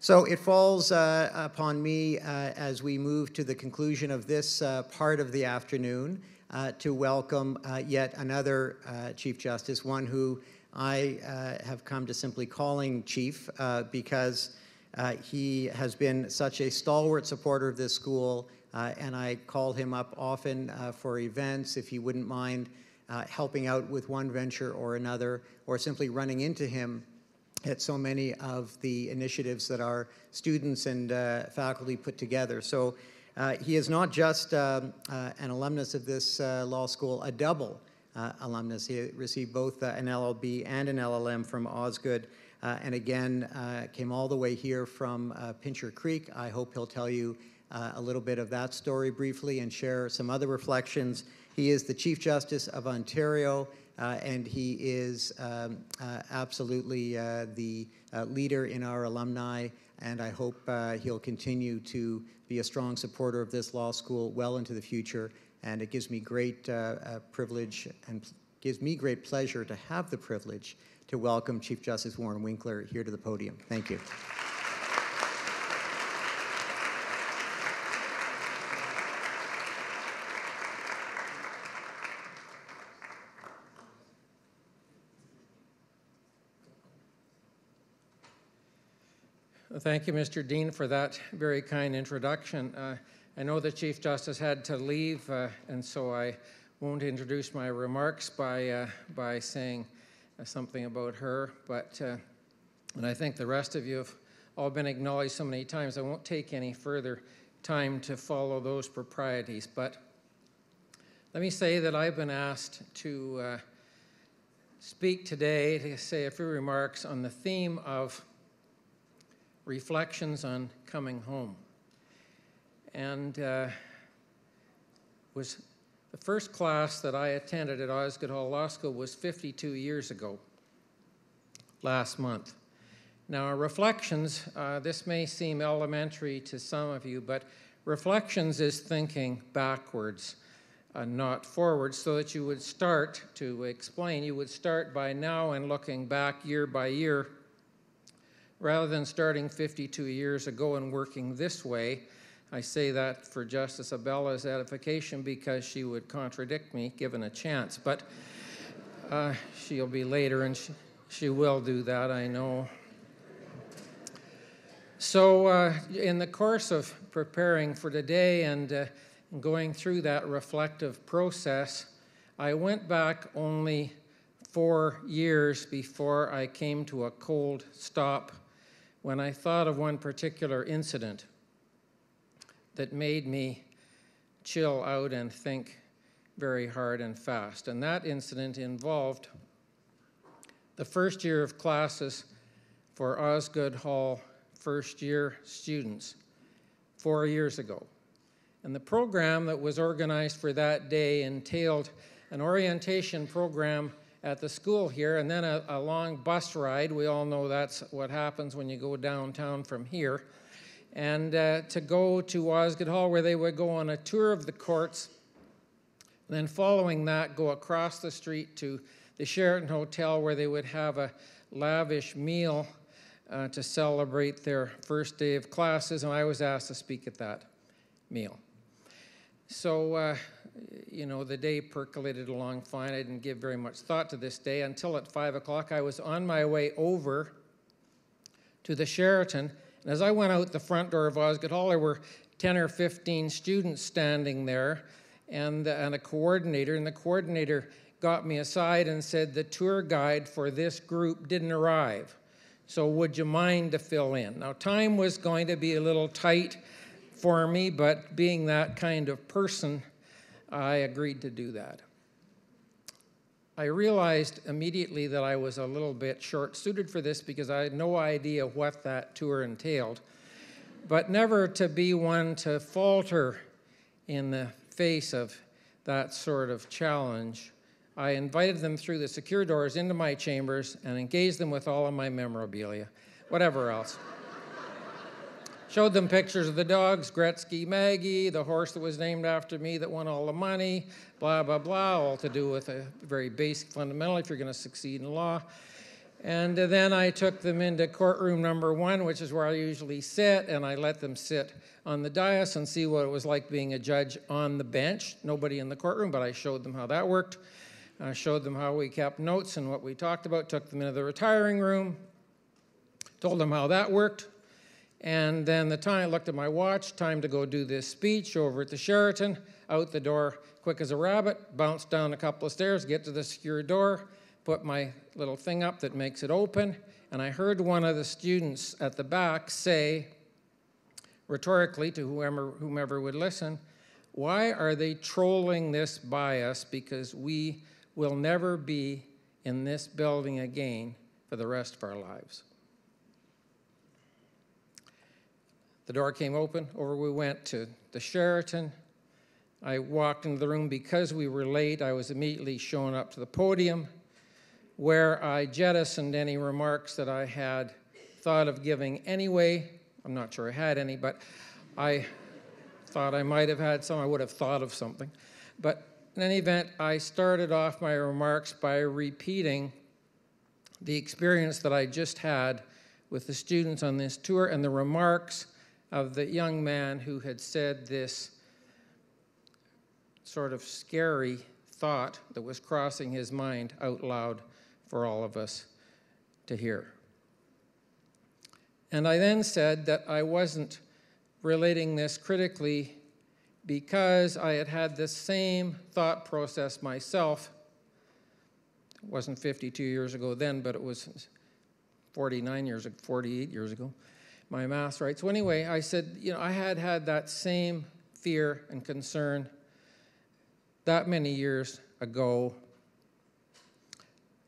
So it falls upon me as we move to the conclusion of this part of the afternoon to welcome yet another Chief Justice, one who I have come to simply calling Chief because he has been such a stalwart supporter of this school, and I call him up often for events if he wouldn't mind helping out with one venture or another, or simply running into him at so many of the initiatives that our students and faculty put together. So he is not just an alumnus of this law school, a double alumnus. He received both an LLB and an LLM from Osgoode, and again came all the way here from Pincher Creek. I hope he'll tell you a little bit of that story briefly and share some other reflections. He is the Chief Justice of Ontario, and he is absolutely the leader in our alumni, and I hope he'll continue to be a strong supporter of this law school well into the future, and it gives me great privilege and gives me great pleasure to have the privilege to welcome Chief Justice Warren Winkler here to the podium. Thank you. Thank you, Mr. Dean, for that very kind introduction. I know the Chief Justice had to leave, and so I won't introduce my remarks by saying something about her, but and I think the rest of you have all been acknowledged so many times, I won't take any further time to follow those proprieties. But let me say that I've been asked to speak today, to say a few remarks on the theme of reflections on coming home. And was the first class that I attended at Osgoode Hall Law School was 52 years ago, last month. Now, reflections, this may seem elementary to some of you, but reflections is thinking backwards, not forwards, so that you would start to explain. You would start by now and looking back year by year, rather than starting 52 years ago and working this way. I say that for Justice Abella's edification because she would contradict me given a chance, but she'll be later and she will do that, I know. So in the course of preparing for today and going through that reflective process, I went back only 4 years before I came to a cold stop when I thought of one particular incident that made me chill out and think very hard and fast. And that incident involved the first year of classes for Osgoode Hall first-year students 4 years ago. And the program that was organized for that day entailed an orientation program at the school here, and then a long bus ride. We all know that's what happens when you go downtown from here. And to go to Osgoode Hall, where they would go on a tour of the courts, and then following that, go across the street to the Sheraton Hotel, where they would have a lavish meal to celebrate their first day of classes, and I was asked to speak at that meal. So, you know, the day percolated along fine. I didn't give very much thought to this day until at 5 o'clock I was on my way over to the Sheraton. And as I went out the front door of Osgoode Hall, there were 10 or 15 students standing there and a coordinator. And the coordinator got me aside and said, the tour guide for this group didn't arrive. So would you mind to fill in? Now, time was going to be a little tight for me, but being that kind of person, I agreed to do that. I realized immediately that I was a little bit short-suited for this because I had no idea what that tour entailed, but never to be one to falter in the face of that sort of challenge. I invited them through the secure doors into my chambers and engaged them with all of my memorabilia, whatever else. Showed them pictures of the dogs, Gretzky Maggie, the horse that was named after me that won all the money, blah, blah, blah, all to do with a very basic fundamental if you're going to succeed in law. And then I took them into courtroom number 1, which is where I usually sit, and I let them sit on the dais and see what it was like being a judge on the bench. Nobody in the courtroom, but I showed them how that worked. I showed them how we kept notes and what we talked about, took them into the retiring room, told them how that worked. And then the time, I looked at my watch, time to go do this speech over at the Sheraton, out the door, quick as a rabbit, bounce down a couple of stairs, get to the secure door, put my little thing up that makes it open, and I heard one of the students at the back say, rhetorically to whomever would listen, why are they trolling this by us, because we will never be in this building again for the rest of our lives. The door came open, over we went to the Sheraton. I walked into the room. Because we were late, I was immediately shown up to the podium, where I jettisoned any remarks that I had thought of giving anyway. I'm not sure I had any, but I thought I might have had some. I would have thought of something. But in any event, I started off my remarks by repeating the experience that I just had with the students on this tour and the remarks of the young man who had said this sort of scary thought that was crossing his mind out loud for all of us to hear. And I then said that I wasn't relating this critically because I had had the same thought process myself. It wasn't 52 years ago then, but it was 48 years ago. My math's right. So anyway, I said, I had had that same fear and concern that many years ago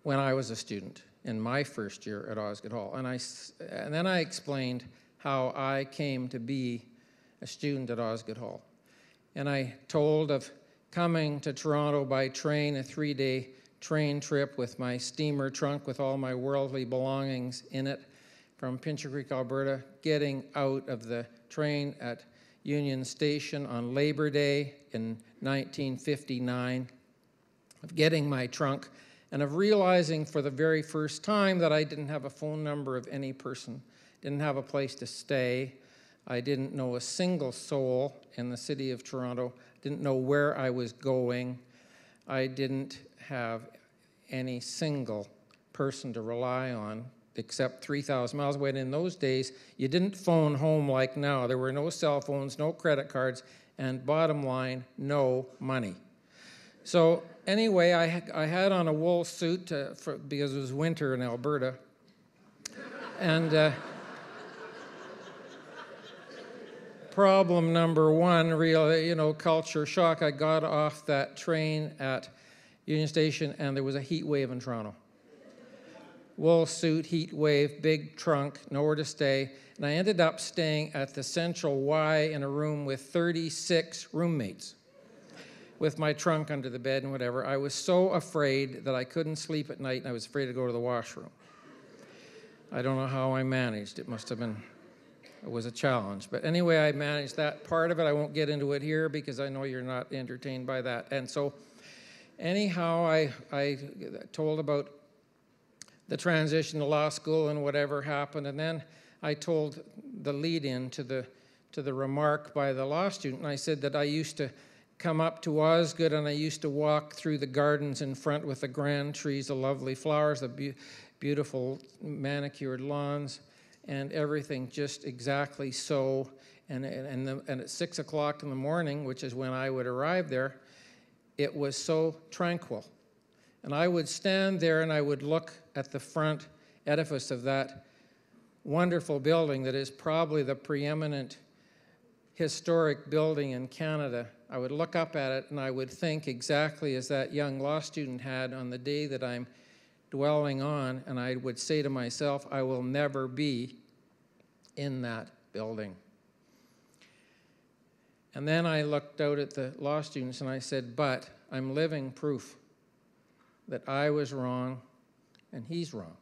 when I was a student in my first year at Osgoode Hall. And then I explained how I came to be a student at Osgoode Hall. And I told of coming to Toronto by train, a 3-day train trip with my steamer trunk with all my worldly belongings in it from Pincher Creek, Alberta, getting out of the train at Union Station on Labor Day in 1959, of getting my trunk, and of realizing for the very first time that I didn't have a phone number of any person, didn't have a place to stay. I didn't know a single soul in the city of Toronto, didn't know where I was going. I didn't have any single person to rely on except 3,000 miles away. And in those days, you didn't phone home like now. There were no cell phones, no credit cards, and bottom line, no money. So anyway, I had on a wool suit because it was winter in Alberta. And problem number one, real, culture shock. I got off that train at Union Station, and there was a heat wave in Toronto. Wool suit, heat wave, big trunk, nowhere to stay. And I ended up staying at the Central Y in a room with 36 roommates with my trunk under the bed and whatever. I was so afraid that I couldn't sleep at night, and I was afraid to go to the washroom. I don't know how I managed. It was a challenge. But anyway, I managed that part of it. I won't get into it here because I know you're not entertained by that. And so anyhow, I told about the transition to law school and whatever happened, and then I told the lead-in to the remark by the law student, and I said that I used to come up to Osgoode and I used to walk through the gardens in front with the grand trees, the lovely flowers, the beautiful manicured lawns, and everything just exactly so. And at 6 o'clock in the morning, which is when I would arrive there, it was so tranquil. And I would stand there and I would look at the front edifice of that wonderful building that is probably the preeminent historic building in Canada. I would look up at it and I would think exactly as that young law student had on the day that I'm dwelling on, and I would say to myself, I will never be in that building. And then I looked out at the law students and I said, but I'm living proof that I was wrong and he's wrong.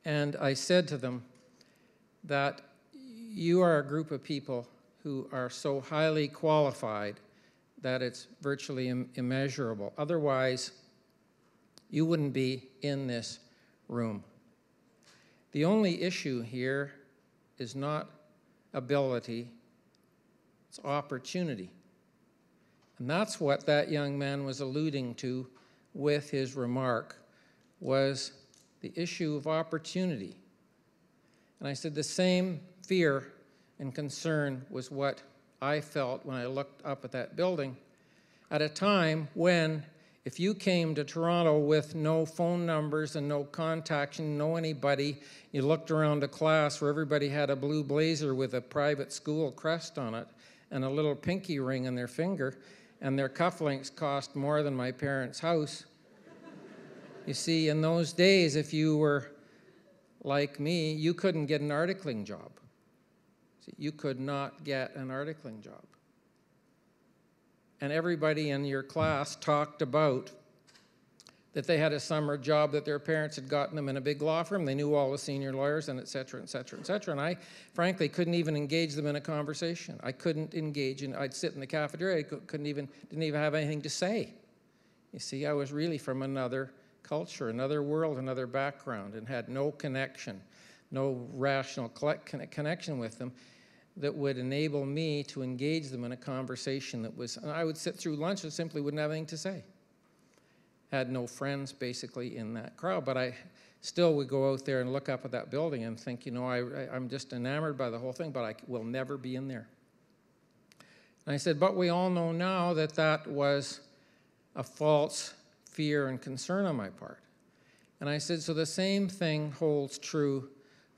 And I said to them that you are a group of people who are so highly qualified that it's virtually immeasurable. Otherwise, you wouldn't be in this room. The only issue here is not ability, it's opportunity. And that's what that young man was alluding to with his remark, was the issue of opportunity. And I said the same fear and concern was what I felt when I looked up at that building at a time when, if you came to Toronto with no phone numbers and no contacts and know anybody, you looked around a class where everybody had a blue blazer with a private school crest on it and a little pinky ring on their finger, and their cufflinks cost more than my parents' house. You see, in those days, if you were like me, you couldn't get an articling job. See, you could not get an articling job. And everybody in your class talked about that they had a summer job that their parents had gotten them in a big law firm. They knew all the senior lawyers and et cetera, et cetera, et cetera. And I, frankly, couldn't even engage them in a conversation. I couldn't engage, and I'd sit in the cafeteria. I didn't even have anything to say. You see, I was really from another culture, another world, another background, and had no connection, no rational connection with them that would enable me to engage them in a conversation that was, and I would sit through lunch and simply wouldn't have anything to say. Had no friends basically in that crowd, but I still would go out there and look up at that building and think, you know, I'm just enamored by the whole thing, but I will never be in there. And I said, but we all know now that that was a false fear and concern on my part. And I said, so the same thing holds true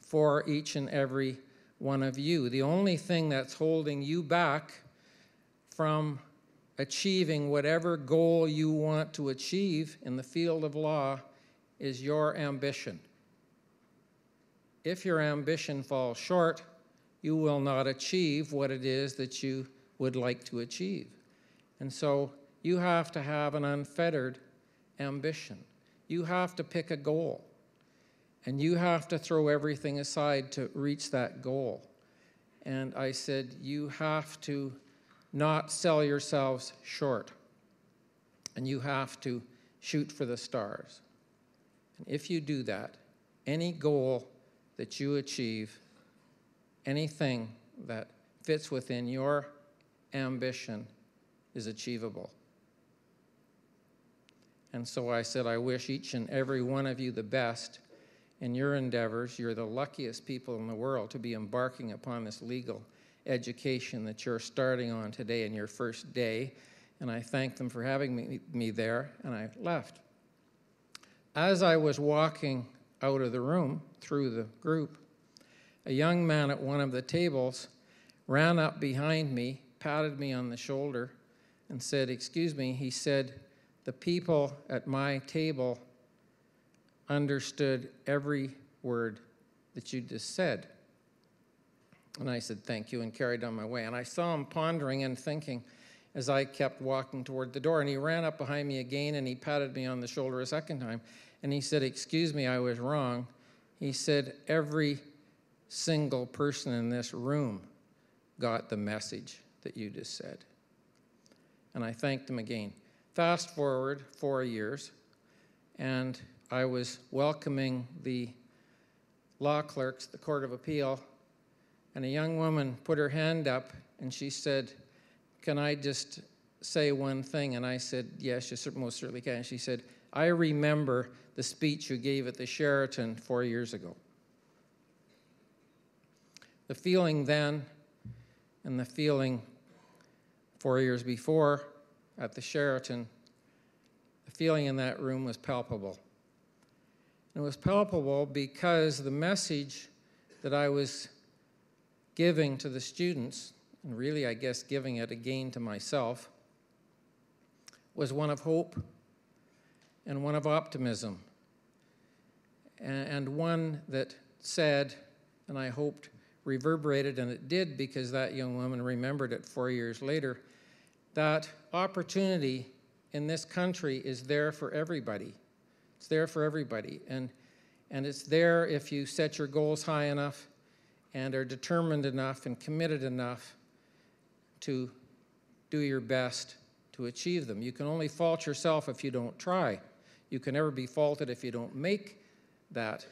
for each and every one of you. The only thing that's holding you back from achieving whatever goal you want to achieve in the field of law is your ambition. If your ambition falls short, you will not achieve what it is that you would like to achieve. And so you have to have an unfettered ambition. You have to pick a goal. And you have to throw everything aside to reach that goal. And I said, you have to not sell yourselves short. And you have to shoot for the stars. And if you do that, any goal that you achieve, anything that fits within your ambition is achievable. And so I said, I wish each and every one of you the best in your endeavors. You're the luckiest people in the world to be embarking upon this legal education that you're starting on today in your first day. And I thank them for having me there, and I left. As I was walking out of the room through the group, a young man at one of the tables ran up behind me, patted me on the shoulder, and said, excuse me, he said, the people at my table understood every word that you just said. And I said, thank you, and carried on my way. And I saw him pondering and thinking as I kept walking toward the door. And he ran up behind me again, and he patted me on the shoulder a second time. And he said, excuse me, I was wrong. He said, every single person in this room got the message that you just said. And I thanked him again. Fast forward 4 years, and I was welcoming the law clerks, the Court of Appeal, and a young woman put her hand up, and she said, can I just say one thing? And I said, yes, you most certainly can. And she said, I remember the speech you gave at the Sheraton 4 years ago. The feeling then and the feeling 4 years before at the Sheraton, the feeling in that room was palpable. And it was palpable because the message that I was giving to the students, and really I guess giving it again to myself, was one of hope and one of optimism, and one that said, and I hoped reverberated, and it did because that young woman remembered it 4 years later, that opportunity in this country is there for everybody. It's there for everybody, and it's there if you set your goals high enough and are determined enough and committed enough to do your best to achieve them. You can only fault yourself if you don't try. You can never be faulted if you don't make that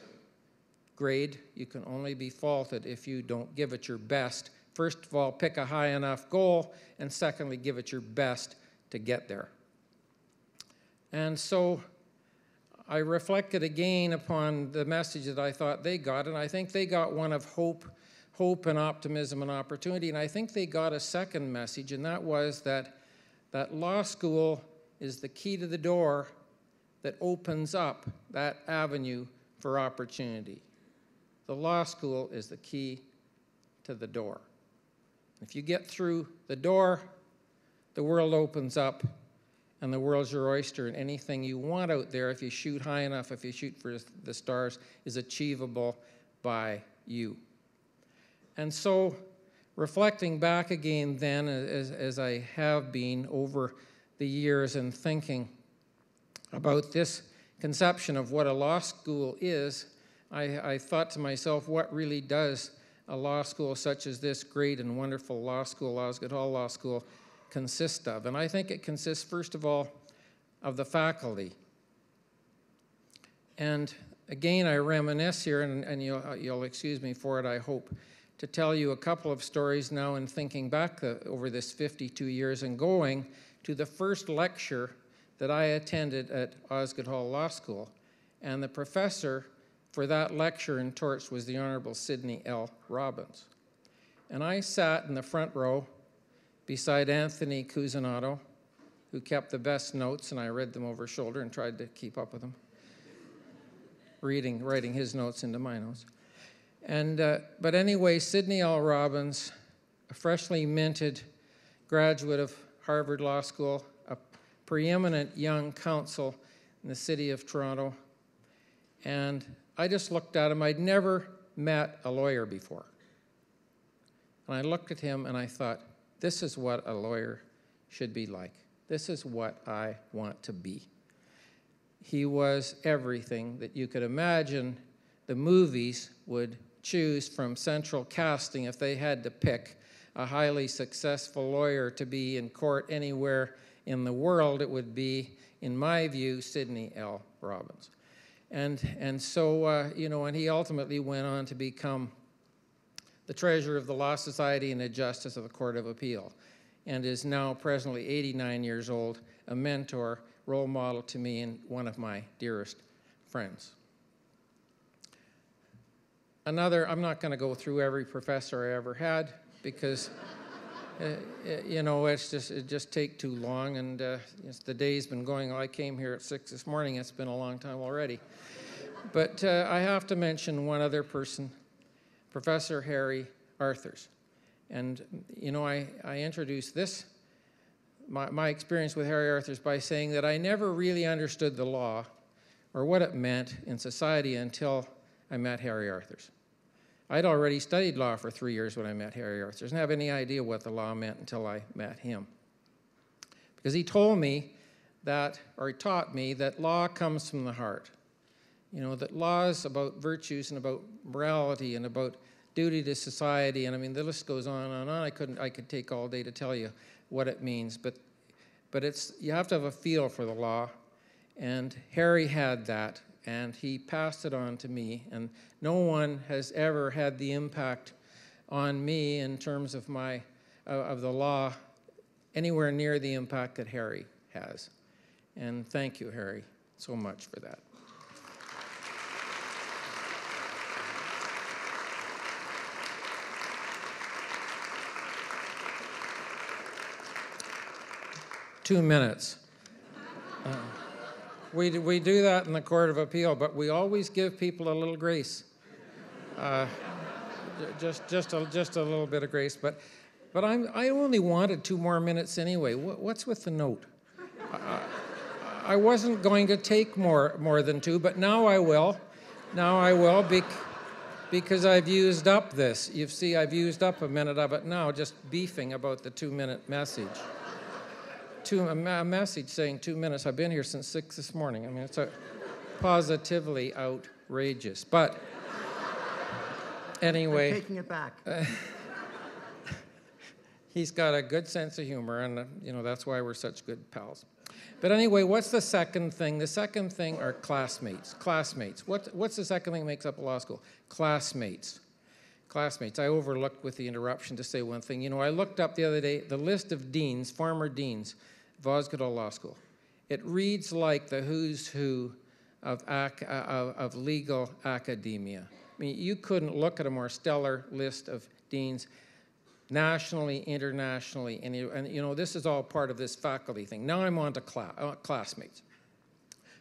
grade. You can only be faulted if you don't give it your best. First of all, pick a high enough goal, and secondly, give it your best to get there. And so I reflected again upon the message that I thought they got, and I think they got one of hope and optimism and opportunity, and I think they got a second message, and that was that law school is the key to the door that opens up that avenue for opportunity. The law school is the key to the door. If you get through the door, the world opens up, and the world's your oyster, and anything you want out there, if you shoot high enough, if you shoot for the stars, is achievable by you. And so, reflecting back again then, as I have been over the years, and thinking about this conception of what a law school is, I thought to myself, what really does a law school such as this great and wonderful law school, Osgoode Hall Law School, consist of? And I think it consists, first of all, of the faculty. And again, I reminisce here, and you'll excuse me for it, I hope, to tell you a couple of stories now in thinking back over this 52 years and going to the first lecture that I attended at Osgoode Hall Law School. And the professor for that lecture in torts was the Honorable Sidney L. Robbins. And I sat in the front row beside Anthony Cousinotto, who kept the best notes, and I read them over his shoulder and tried to keep up with him, writing his notes into my notes. And, but anyway, Sidney L. Robbins, a freshly minted graduate of Harvard Law School, a preeminent young counsel in the city of Toronto, and I just looked at him. I'd never met a lawyer before. And I looked at him and I thought, this is what a lawyer should be like. This is what I want to be. He was everything that you could imagine the movies would choose from central casting if they had to pick a highly successful lawyer to be in court anywhere in the world. It would be, in my view, Sidney L. Robbins. And so, you know, and he ultimately went on to become the treasurer of the Law Society and a justice of the Court of Appeal, and is now presently 89 years old, a mentor, role model to me, and one of my dearest friends. Another, I'm not going to go through every professor I ever had, because you know, it just take too long, and the day's been going. I came here at 6 this morning. It's been a long time already. But I have to mention one other person, Professor Harry Arthurs. And you know, I introduced this, my experience with Harry Arthurs, by saying that I never really understood the law or what it meant in society until I met Harry Arthurs. I'd already studied law for 3 years when I met Harry Arthurs. Didn't have any idea what the law meant until I met him. Because he told me that, or he taught me, that law comes from the heart. You know, that law is about virtues and about morality and about duty to society, and I mean, the list goes on and on. I could take all day to tell you what it means, but it's, you have to have a feel for the law, and Harry had that, and he passed it on to me, and no one has ever had the impact on me in terms of of the law anywhere near the impact that Harry has. And thank you, Harry, so much for that. Two minutes. We do that in the Court of Appeal, but we always give people a little grace. Just a little bit of grace. But I only wanted 2 more minutes anyway. What's with the note? I wasn't going to take more than 2, but now I will. Now I will, because I've used up this. You see, I've used up a minute of it now, just beefing about the 2-minute message. A message saying 2 minutes. I've been here since 6 this morning. I mean, it's positively outrageous. But anyway, I'm taking it back. He's got a good sense of humor, and you know, that's why we're such good pals. But anyway, what's the second thing? The second thing are classmates. Classmates. What's the second thing that makes up a law school? Classmates. Classmates. I overlooked with the interruption to say one thing. You know, I looked up the other day the list of deans, former deans of Osgoode Law School. It reads like the who's who of legal academia. I mean, you couldn't look at a more stellar list of deans nationally, internationally, and you know, this is all part of this faculty thing. Now I'm on to classmates.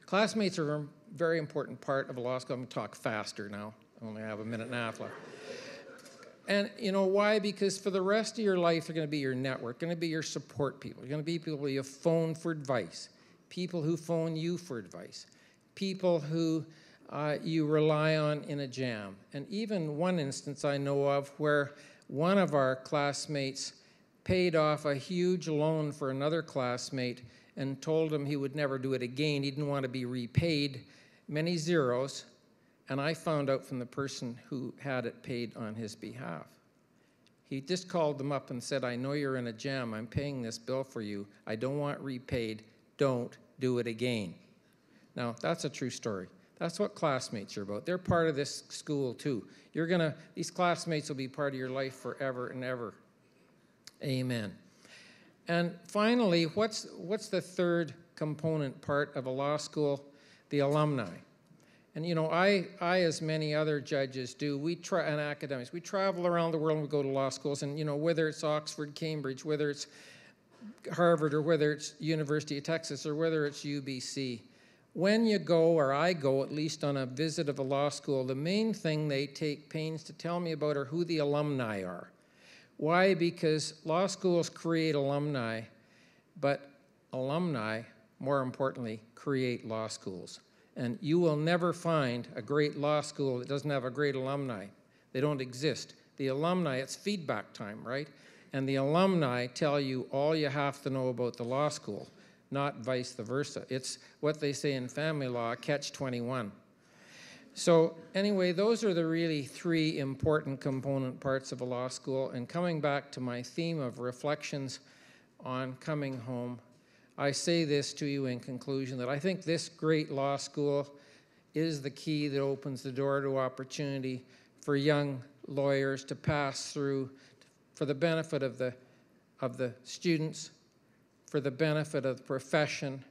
Classmates are a very important part of a law school. I'm going to talk faster now. I only have a minute and a half left. And you know why? Because for the rest of your life, they're going to be your network, going to be your support people. You're going to be people you phone for advice, people who phone you for advice, people who you rely on in a jam. And even one instance I know of where one of our classmates paid off a huge loan for another classmate and told him he would never do it again. He didn't want to be repaid, many zeros. And I found out from the person who had it paid on his behalf. He just called them up and said, I know you're in a jam. I'm paying this bill for you. I don't want repaid. Don't do it again. Now, that's a true story. That's what classmates are about. They're part of this school, too. These classmates will be part of your life forever and ever. Amen. And finally, what's the third component part of a law school? The alumni. And you know, I as many other judges do, and academics, we travel around the world and we go to law schools, and you know, whether it's Oxford, Cambridge, whether it's Harvard, or whether it's University of Texas, or whether it's UBC, when you go, or I go at least on a visit of a law school, the main thing they take pains to tell me about are who the alumni are. Why? Because law schools create alumni, but alumni, more importantly, create law schools. And you will never find a great law school that doesn't have a great alumni. They don't exist. The alumni, it's feedback time, right? And the alumni tell you all you have to know about the law school, not vice versa. It's what they say in family law, catch-21. So anyway, those are the really three important component parts of a law school. And coming back to my theme of reflections on coming home, I say this to you in conclusion, that I think this great law school is the key that opens the door to opportunity for young lawyers to pass through for the benefit of the students, for the benefit of the profession,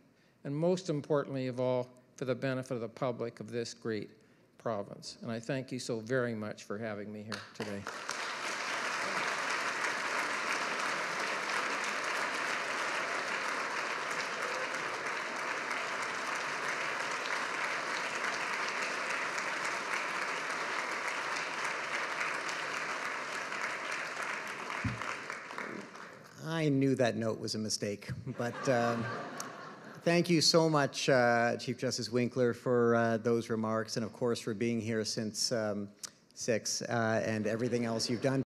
and most importantly of all, for the benefit of the public of this great province. And I thank you so very much for having me here today. I knew that note was a mistake, but thank you so much, Chief Justice Winkler, for those remarks, and of course for being here since 6 and everything else you've done.